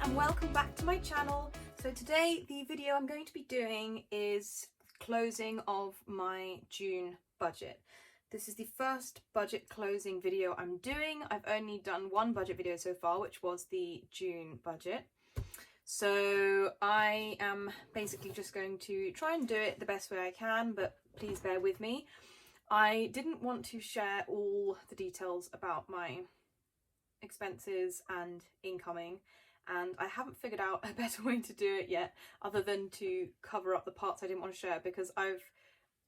and welcome back to my channel. So today the video I'm going to be doing is closing of my June budget. This is the first budget closing video I'm doing. I've only done one budget video so far, which was the June budget. So I am basically just going to try and do it the best way I can, but please bear with me. I didn't want to share all the details about my expenses and incoming, and I haven't figured out a better way to do it yet other than to cover up the parts I didn't want to share, because I've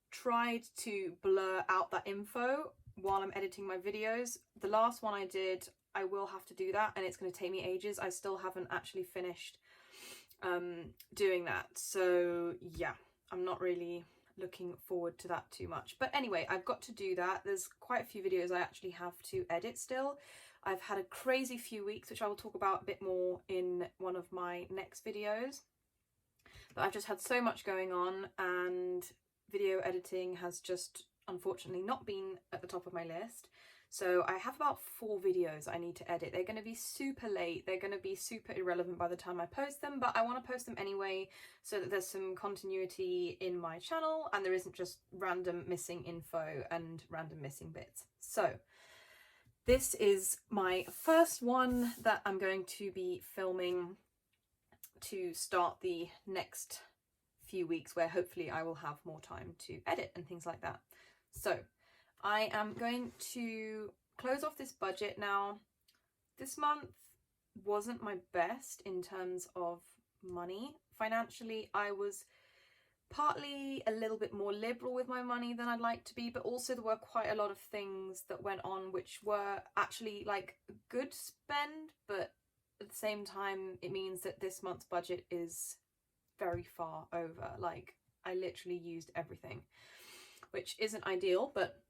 tried to blur out that info while I'm editing my videos. The last one I did, I will have to do that and it's going to take me ages. I still haven't actually finished doing that, so yeah, I'm not really looking forward to that too much. But anyway, I've got to do that. There's quite a few videos I actually have to edit still. I've had a crazy few weeks, which I will talk about a bit more in one of my next videos. But I've just had so much going on, and video editing has just unfortunately not been at the top of my list. So I have about 4 videos I need to edit. They're going to be super late. They're going to be super irrelevant by the time I post them, but I want to post them anyway so that there's some continuity in my channel and there isn't just random missing info and random missing bits. So this is my first one that I'm going to be filming to start the next few weeks, where hopefully I will have more time to edit and things like that. So I am going to close off this budget now. This month wasn't my best in terms of money. Financially, I was partly a little bit more liberal with my money than I'd like to be, but also there were quite a lot of things that went on which were actually like a good spend, but at the same time it means that this month's budget is very far over. Like, I literally used everything, which isn't ideal, but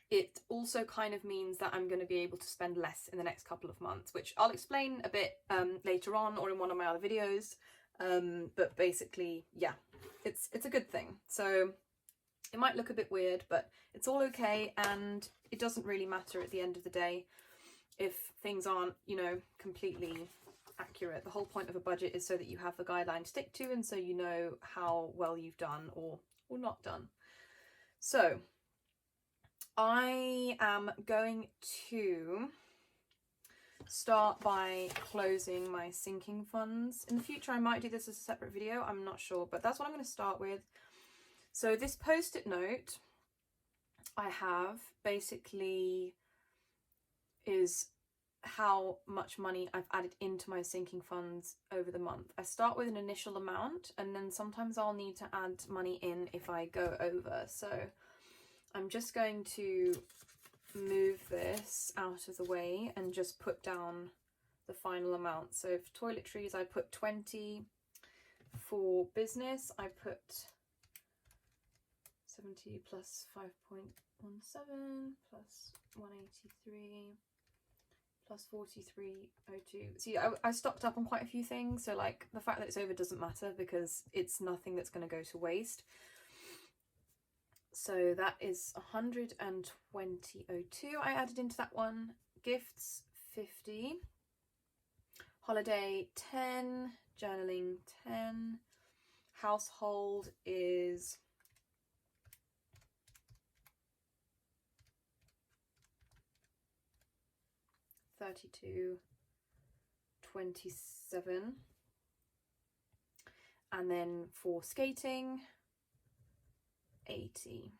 it also kind of means that I'm going to be able to spend less in the next couple of months, which I'll explain a bit later on or in one of my other videos. But basically, yeah, it's a good thing. So it might look a bit weird, but it's all okay, and it doesn't really matter at the end of the day if things aren't, you know, completely accurate. The whole point of a budget is so that you have the guideline to stick to, and so you know how well you've done or not done. So I am going to start by closing my sinking funds. In the future I might do this as a separate video, I'm not sure, but that's what I'm going to start with. So this post-it note I have basically is how much money I've added into my sinking funds over the month. I start with an initial amount, and then sometimes I'll need to add money in if I go over. So I'm just going to move this out of the way and just put down the final amount. So for toiletries I put 20, for business I put 70 plus 5.17 plus 183 plus 43.02. See, I stocked up on quite a few things, so like the fact that it's over doesn't matter because it's nothing that's going to go to waste. So that is 120.02 I added into that one. Gifts 50, holiday 10, journaling 10, household is 32.27, and then for skating 80.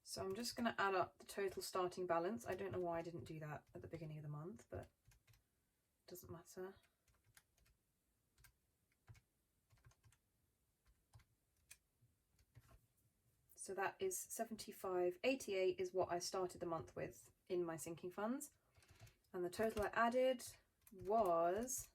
So I'm just going to add up the total starting balance. I don't know why I didn't do that at the beginning of the month, but it doesn't matter. So that is 75.88 is what I started the month with in my sinking funds. And the total I added was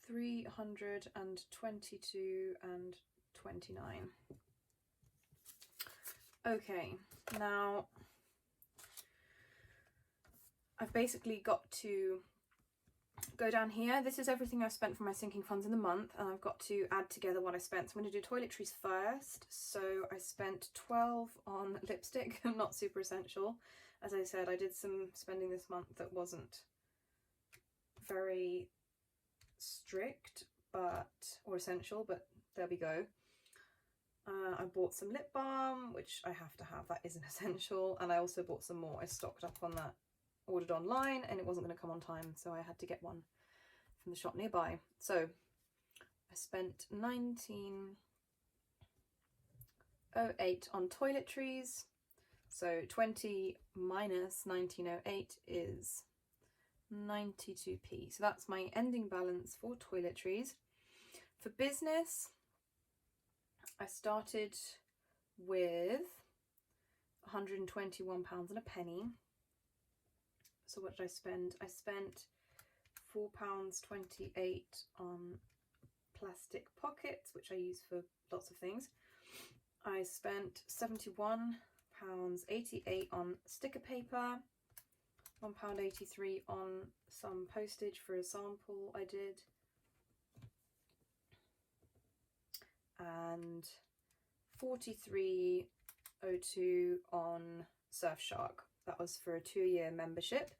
£322.29. Okay, now I've basically got to go down here. This is everything I've spent for my sinking funds in the month, and I've got to add together what I spent. So I'm going to do toiletries first. So I spent 12 on lipstick, not super essential. As I said, I did some spending this month that wasn't very strict or essential, but there we go. I bought some lip balm, which I have to have, that isn't essential, and I also bought some more. I stocked up on that, ordered online, and it wasn't going to come on time, so I had to get one from the shop nearby. So I spent $19.08 on toiletries, so 20 minus 19.08 is 92p. So that's my ending balance for toiletries. For business, I started with £121 and a penny. So what did I spend? I spent £4.28 on plastic pockets, which I use for lots of things. I spent £71.88 on sticker paper, £1.83 on some postage for a sample I did, and $43.02 on Surfshark. That was for a 2-year membership,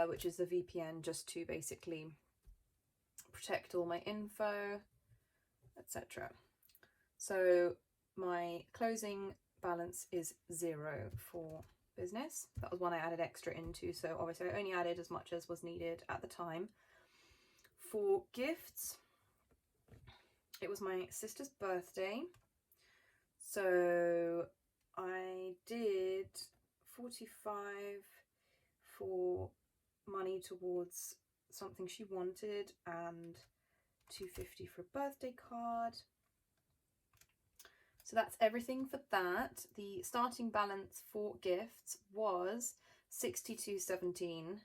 which is the VPN, just to basically protect all my info, etc. So my closing balance is 0 for business. That was one I added extra into, so obviously I only added as much as was needed at the time. For gifts, it was my sister's birthday, so I did 45 for money towards something she wanted and 250 for a birthday card. So that's everything for that. The starting balance for gifts was 62.17.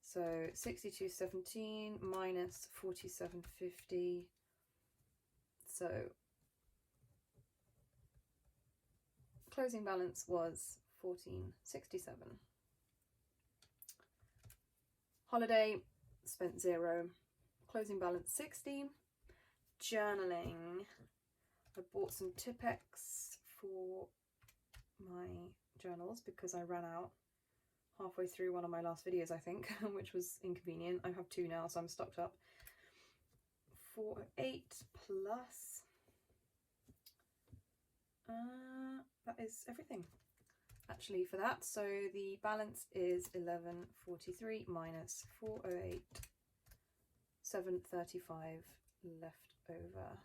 So 62.17 minus 47.50. So closing balance was 14.67. Holiday, spent 0. Closing balance 60. Journaling, I bought some Tipex for my journals because I ran out halfway through one of my last videos, I think, which was inconvenient. I have 2 now, so I'm stocked up. 4.08 plus. That is everything actually for that. So the balance is 11.43 minus 4.08, 7.35 left over.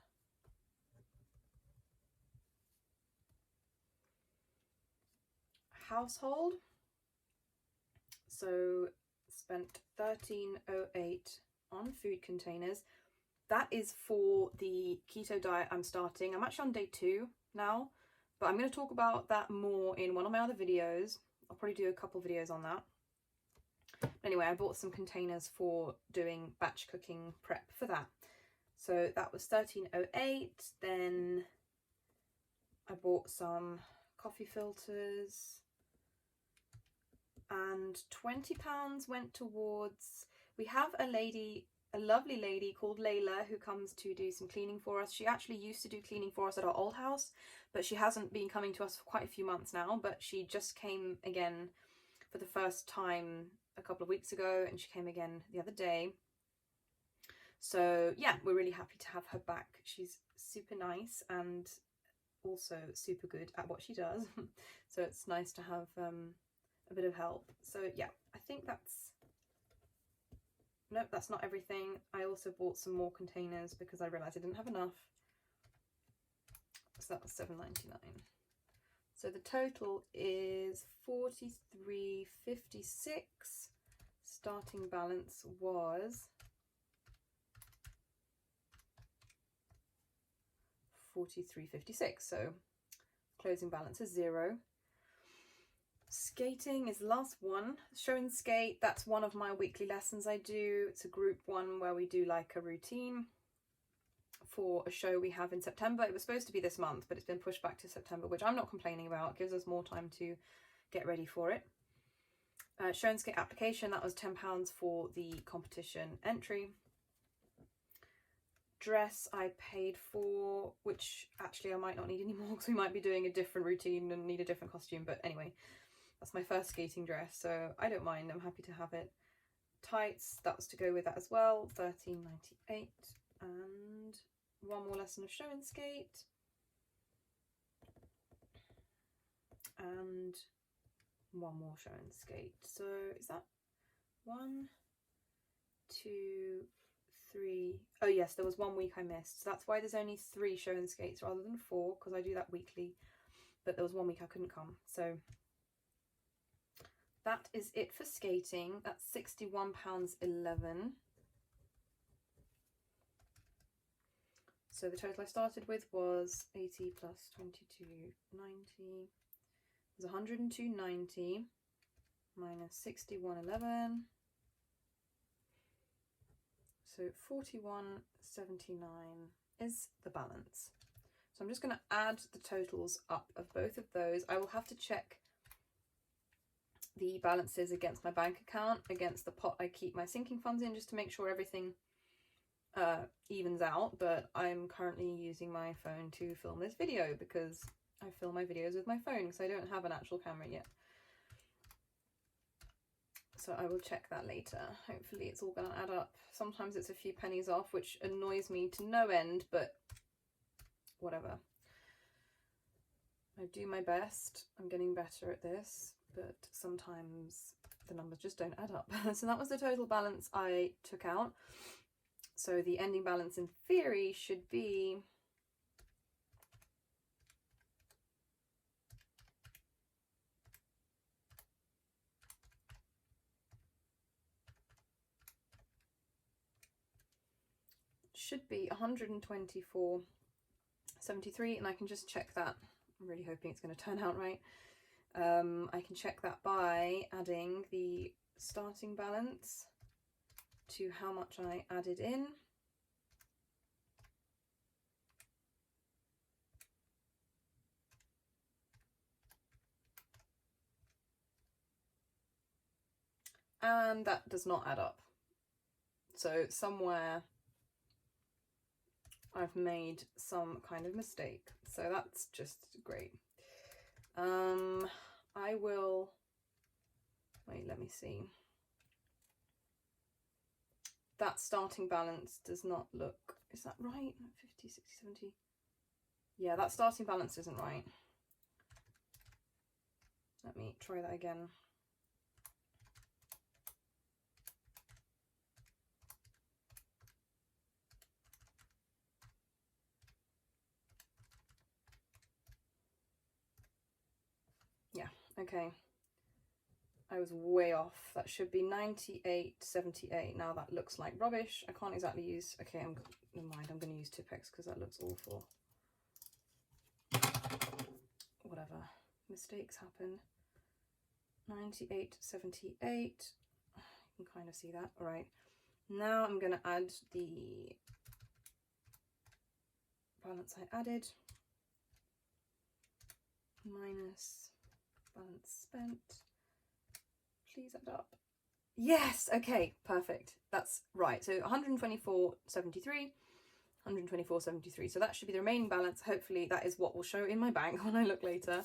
Household, so spent 13.08 on food containers. That is for the keto diet I'm starting. I'm actually on day 2 now, but I'm going to talk about that more in one of my other videos. I'll probably do a couple videos on that. Anyway, I bought some containers for doing batch cooking prep for that. So that was 13.08. Then I bought some coffee filters, and £20 went towards, we have a lovely lady called Layla who comes to do some cleaning for us. She actually used to do cleaning for us at our old house, but she hasn't been coming to us for quite a few months now, but she just came again for the first time a couple of weeks ago, and she came again the other day. So yeah, we're really happy to have her back. She's super nice and also super good at what she does. So it's nice to have a bit of help. So yeah, I think that's, nope, that's not everything. I also bought some more containers because I realised I didn't have enough. So that was $7.99. So the total is $43.56. Starting balance was $43.56. So closing balance is 0. Skating is the last one. Show and skate, that's one of my weekly lessons I do. It's a group one where we do like a routine for a show we have in September. It was supposed to be this month, but it's been pushed back to September, which I'm not complaining about. It gives us more time to get ready for it. Show and skate application, that was £10 for the competition entry. Dress I paid for, which actually I might not need anymore because we might be doing a different routine and need a different costume, but anyway, that's my first skating dress, so I don't mind, I'm happy to have it. Tights, that was to go with that as well, £13.98, and one more lesson of show and skate, and one more show and skate. So is that 1, 2, 3? Oh yes, there was 1 week I missed, so that's why there's only 3 show and skates rather than 4, because I do that weekly, but there was 1 week I couldn't come. So that is it for skating. That's £61.11. So the total I started with was 80 plus 22.90 was 102.90 minus 61.11, so 41.79 is the balance. So I'm just going to add the totals up of both of those. I will have to check the balances against my bank account, against the pot I keep my sinking funds in, just to make sure everything evens out, but I'm currently using my phone to film this video because I film my videos with my phone because I don't have an actual camera yet. So I will check that later. Hopefully it's all going to add up. Sometimes it's a few pennies off, which annoys me to no end, but whatever. I do my best. I'm getting better at this, but sometimes the numbers just don't add up. So that was the total balance I took out. So the ending balance in theory should be £124.73, and I can just check that. I'm really hoping it's going to turn out right. I can check that by adding the starting balance to how much I added in. And that does not add up. So somewhere I've made some kind of mistake. So that's just great. I will, wait, let me see. That starting balance does not look, is that right? 50, 60, 70. Yeah, that starting balance isn't right. Let me try that again. Yeah, okay. I was way off. That should be 98.78. Now that looks like rubbish. I can't exactly use, okay, never mind, I'm going to use Tipex because that looks awful. Whatever, mistakes happen. 98.78. You can kind of see that. All right, now I'm going to add the balance I added minus balance spent. Please add up. Yes, okay, perfect. That's right. So 124.73, 124.73. So that should be the remaining balance. Hopefully that is what will show in my bank when I look later.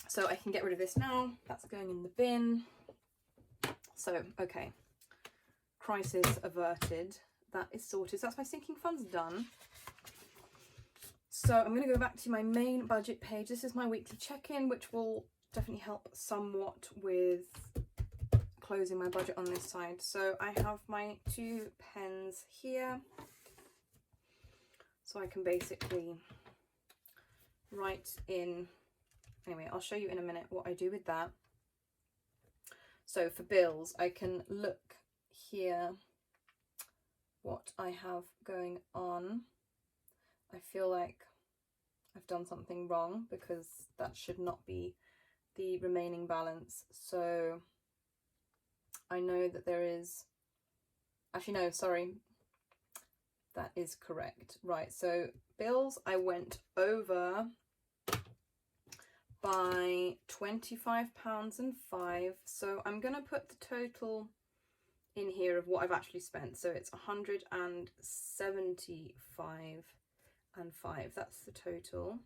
So I can get rid of this now. That's going in the bin. So, okay. Crisis averted. That is sorted. So that's my sinking funds done. So I'm going to go back to my main budget page. This is my weekly check-in, which will definitely help somewhat with closing my budget on this side. So I have my 2 pens here, so I can basically write in, anyway, I'll show you in a minute what I do with that. So for bills, I can look here what I have going on. I feel like I've done something wrong because that should not be the remaining balance. So I know that there is, actually no, sorry, that is correct. Right, so bills, I went over by £25.05. So I'm gonna put the total in here of what I've actually spent. So it's 175.05. That's the total.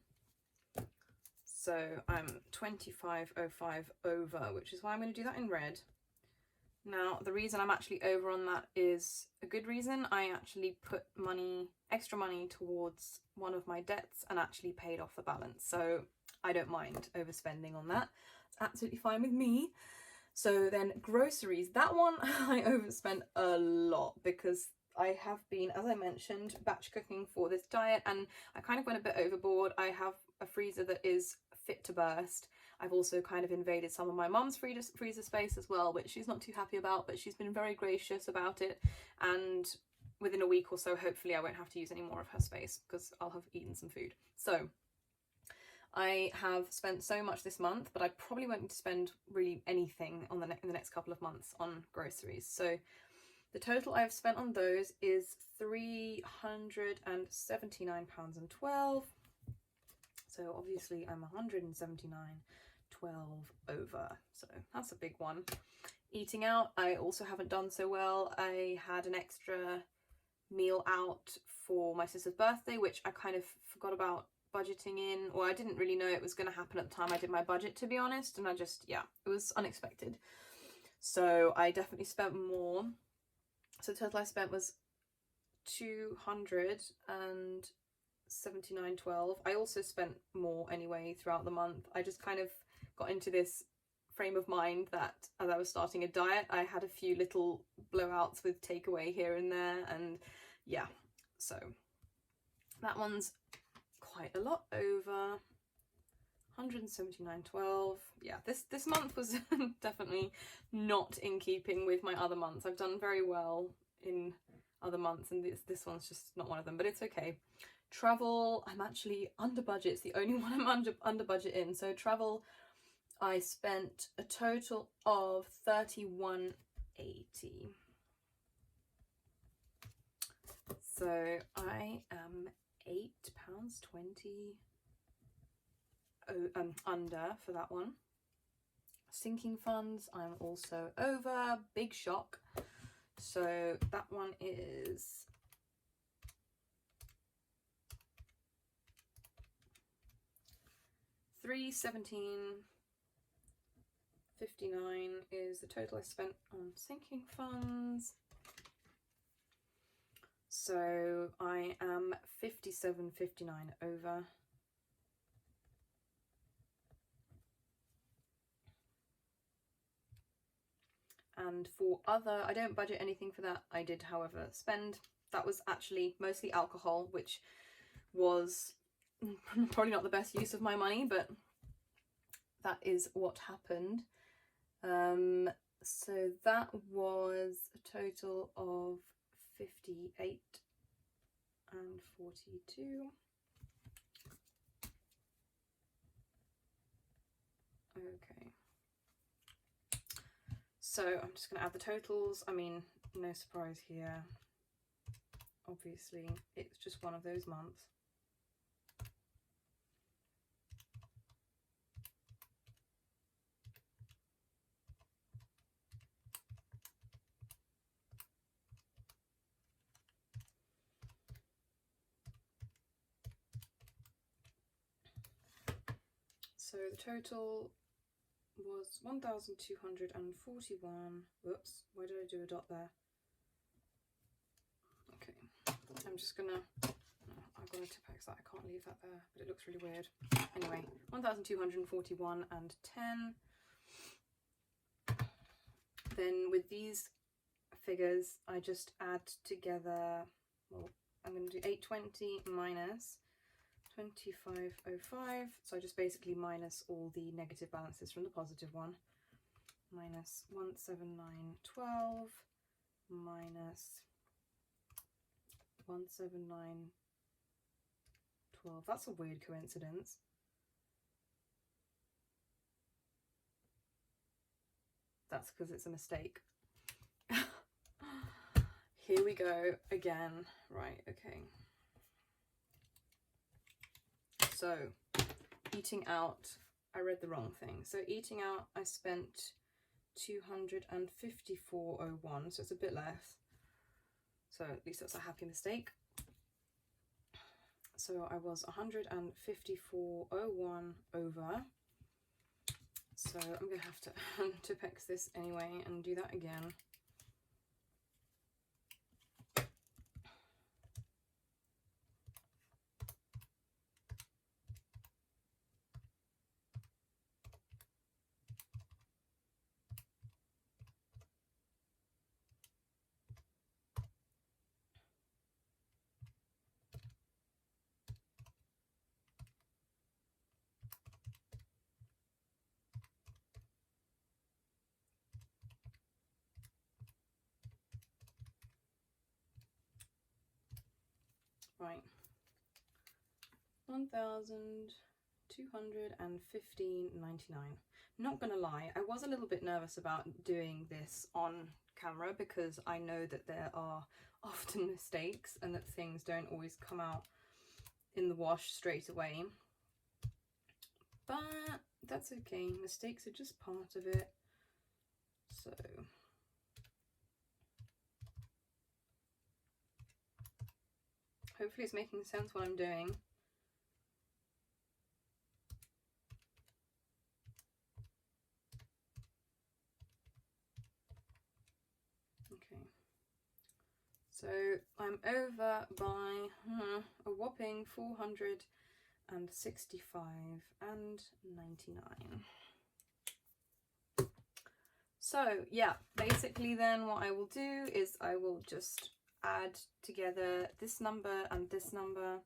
So I'm 25.05 over, which is why I'm going to do that in red. Now, the reason I'm actually over on that is a good reason. I actually put extra money towards one of my debts and actually paid off the balance. So I don't mind overspending on that. It's absolutely fine with me. So then groceries, that one I overspent a lot because I have been, as I mentioned, batch cooking for this diet, and I kind of went a bit overboard. I have a freezer that is fit to burst. I've also kind of invaded some of my mum's freezer space as well, which she's not too happy about, but she's been very gracious about it. And within a week or so, hopefully I won't have to use any more of her space because I'll have eaten some food. So I have spent so much this month, but I probably won't need to spend really anything on in the next couple of months on groceries. So the total I've spent on those is £379.12. So obviously I'm 179.12 over. So that's a big one. Eating out, I also haven't done so well. I had an extra meal out for my sister's birthday, which I kind of forgot about budgeting in, or I didn't really know it was going to happen at the time I did my budget, to be honest, and it was unexpected. So I definitely spent more. So the total I spent was £279.12. I also spent more anyway throughout the month. I just kind of got into this frame of mind that as I was starting a diet, I had a few little blowouts with takeaway here and there, and yeah, so that one's quite a lot over. 179.12. Yeah, this month was definitely not in keeping with my other months. I've done very well in other months, and this one's just not one of them, but it's okay. Travel, I'm actually under budget. It's the only one I'm under budget in. So travel, I spent a total of £31.80. So I am £8.20 under for that one. Sinking funds, I'm also over. Big shock. So that one is £317.59 is the total I spent on sinking funds. So I am £57.59 over. And for other, I don't budget anything for that. I did, however, spend. That was actually mostly alcohol, which was probably not the best use of my money, but that is what happened. So that was a total of £58.42. Okay. So I'm just going to add the totals. I mean, no surprise here. Obviously, it's just one of those months. So the total was 1,241. Whoops, why did I do a dot there? Okay, I'm just gonna, I've got a Tipex that I can't leave that there, but it looks really weird. Anyway, 1,241 and 10. Then with these figures, I just add together, well, I'm going to do 820 minus 25.05. So I just basically minus all the negative balances from the positive one. Minus 179.12 minus 179.12. That's a weird coincidence. That's because it's a mistake. Here we go again. Right, okay. So, eating out, I read the wrong thing. So eating out, I spent 254.01, so it's a bit less. So at least that's a happy mistake. So I was 154.01 over. So I'm gonna have to Tipex this anyway and do that again. Right, 1,215.99. Not gonna lie, I was a little bit nervous about doing this on camera because I know that there are often mistakes and that things don't always come out in the wash straight away. But that's okay, mistakes are just part of it. So hopefully it's making sense what I'm doing. Okay, so I'm over by a whopping 465.99. So yeah, basically then what I will do is I will just add together this number and this number,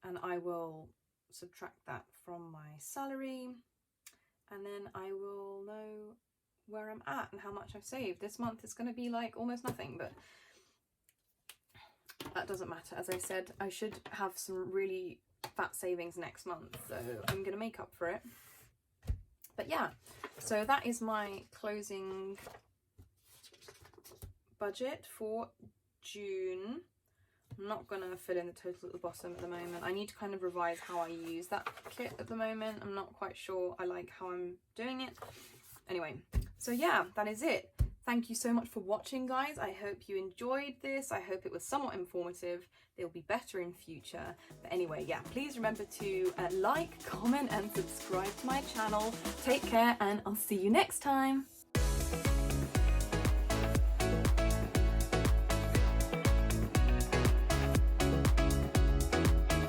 and I will subtract that from my salary, and then I will know where I'm at and how much I've saved. This month it's going to be like almost nothing, but that doesn't matter. As I said, I should have some really fat savings next month, so I'm going to make up for it. But yeah, so that is my closing budget for June. I'm not going to fill in the total at the bottom at the moment. I need to kind of revise how I use that kit at the moment. I'm not quite sure I like how I'm doing it. Anyway, so yeah, that is it. Thank you so much for watching, guys. I hope you enjoyed this. I hope it was somewhat informative. They'll be better in future. But anyway, yeah, please remember to like, comment and subscribe to my channel. Take care and I'll see you next time.